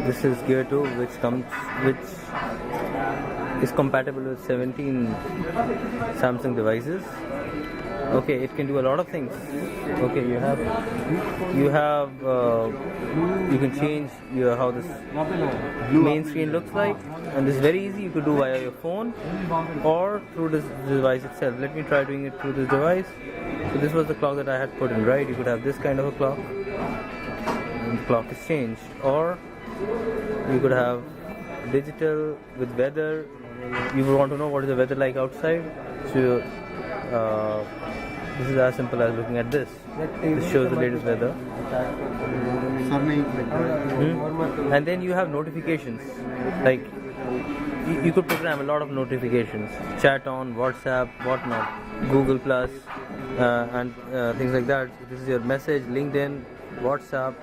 This is Gear 2, which is compatible with 17 Samsung devices. Okay, it can do a lot of things. Okay, you can change how this main screen looks like, and this is very easy. You could do via your phone or through this device itself. Let me try doing it through this device. So this was the clock that I had put in, right? You could have this kind of a clock, and the clock is changed, or you could have digital with weather. You would want to know what is the weather like outside, so this is as simple as looking at this. This shows the latest weather. And then you have notifications, like you could program a lot of notifications, chat on, WhatsApp, whatnot, Google Plus, and things like that. This is your message, LinkedIn, WhatsApp,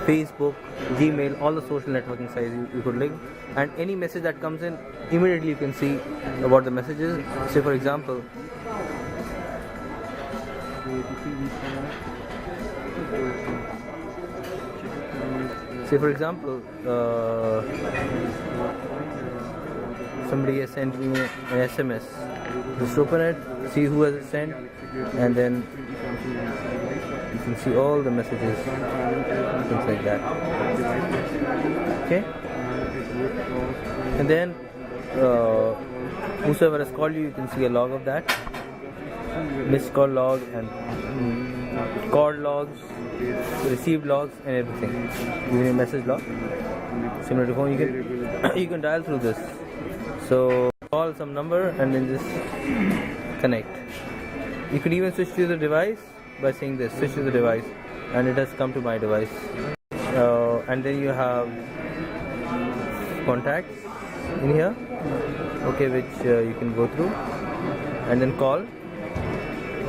Facebook, Gmail, all the social networking sites you could link, and any message that comes in, immediately you can see what the message is. Say for example, somebody has sent me an SMS. Just open it, see who has sent, and then you can see all the messages, things like that. Okay, and then whosoever has called you, you can see a log of that, missed call log and call logs, received logs, and everything. Even a message log. Similar to phone, you can dial through this. So call some number and then just connect. You can even switch to the device by saying this, switch to the device, and it has come to my device. And then you have contacts in here, okay, which you can go through, and then call.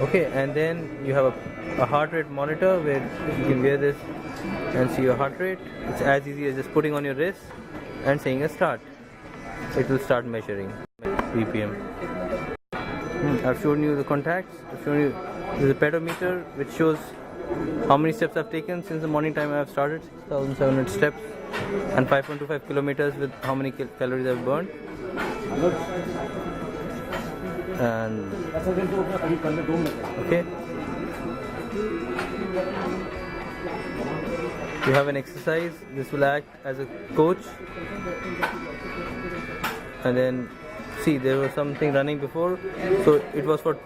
Okay, and then you have a heart rate monitor where you can wear this and see your heart rate. It's as easy as just putting on your wrist and saying a start. It will start measuring BPM. I've shown you the contacts. I've shown you there's a pedometer which shows how many steps I've taken since the morning time I have started, 6,700 steps, and 5.25 kilometers with how many calories I've burned. And okay, you have an exercise. This will act as a coach. And then see, there was something running before, so it was for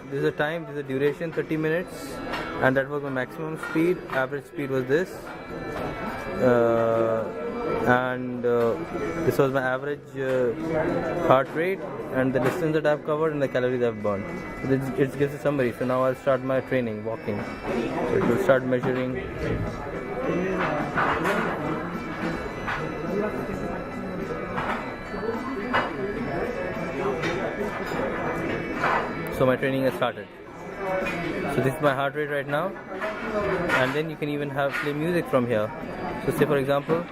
this is a time, this is a duration, 30 minutes, and that was my maximum speed. Average speed was this, and this was my average heart rate, and the distance that I've covered, and the calories I've burned. So it gives a summary. So now I'll start my training, walking. So it will start measuring. So my training has started. So this is my heart rate right now, and then you can even play music from here. So say for example,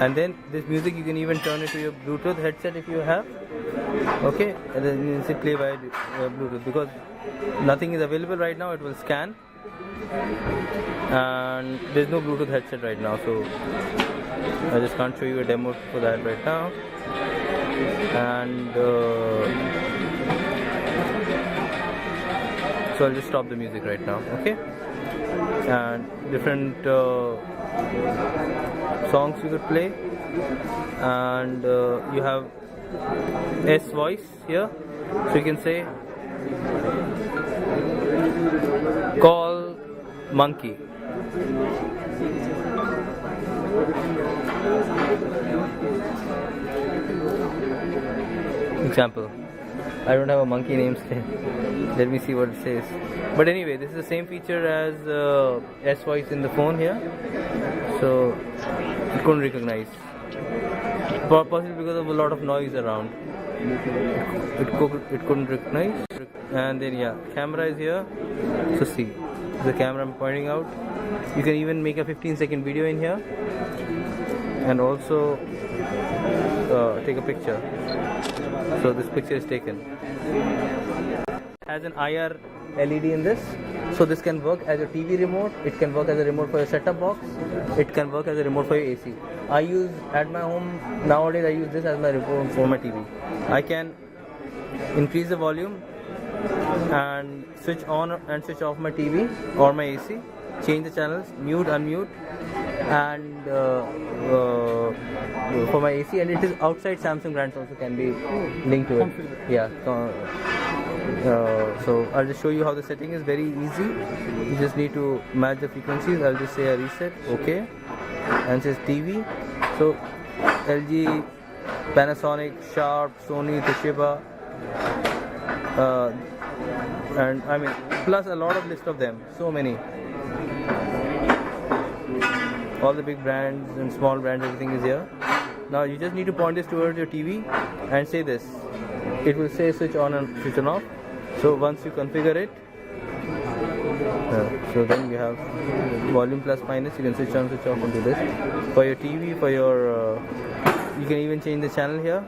and then this music you can even turn it to your Bluetooth headset if you have. Okay, and then you say play by Bluetooth, because nothing is available right now. It will scan, and there's no Bluetooth headset right now, so I just can't show you a demo for that right now. And so I'll just stop the music right now. Okay, and different songs you could play, and you have S voice here, so you can say call monkey. Example, I don't have a monkey name still. Let me see what it says. But anyway, this is the same feature as S voice in the phone here, so it couldn't recognize, possibly because of a lot of noise around. It couldn't recognize. And then yeah, camera is here, so see the camera I'm pointing out. You can even make a 15-second video in here. and also take a picture. So this picture is taken. Has an IR LED in this, so this can work as a TV remote, it can work as a remote for your set-top box, it can work as a remote for your AC. I use at my home nowadays, I use this as my remote for my TV. I can increase the volume and switch on and switch off my TV or my AC, change the channels, mute, unmute, and for my AC, and it is outside Samsung brands also can be linked to it. Yeah. So I'll just show you how the setting is very easy. You just need to match the frequencies. I'll just say a reset, okay, and it says TV. So LG, Panasonic, Sharp, Sony, Toshiba, and I mean plus a lot of list of them, so many, all the big brands and small brands, everything is here. Now you just need to point this towards your TV and say this. It will say switch on and switch on off. So once you configure it, so then you have volume plus minus, you can switch on, switch off and do this. For your TV, for your, you can even change the channel here.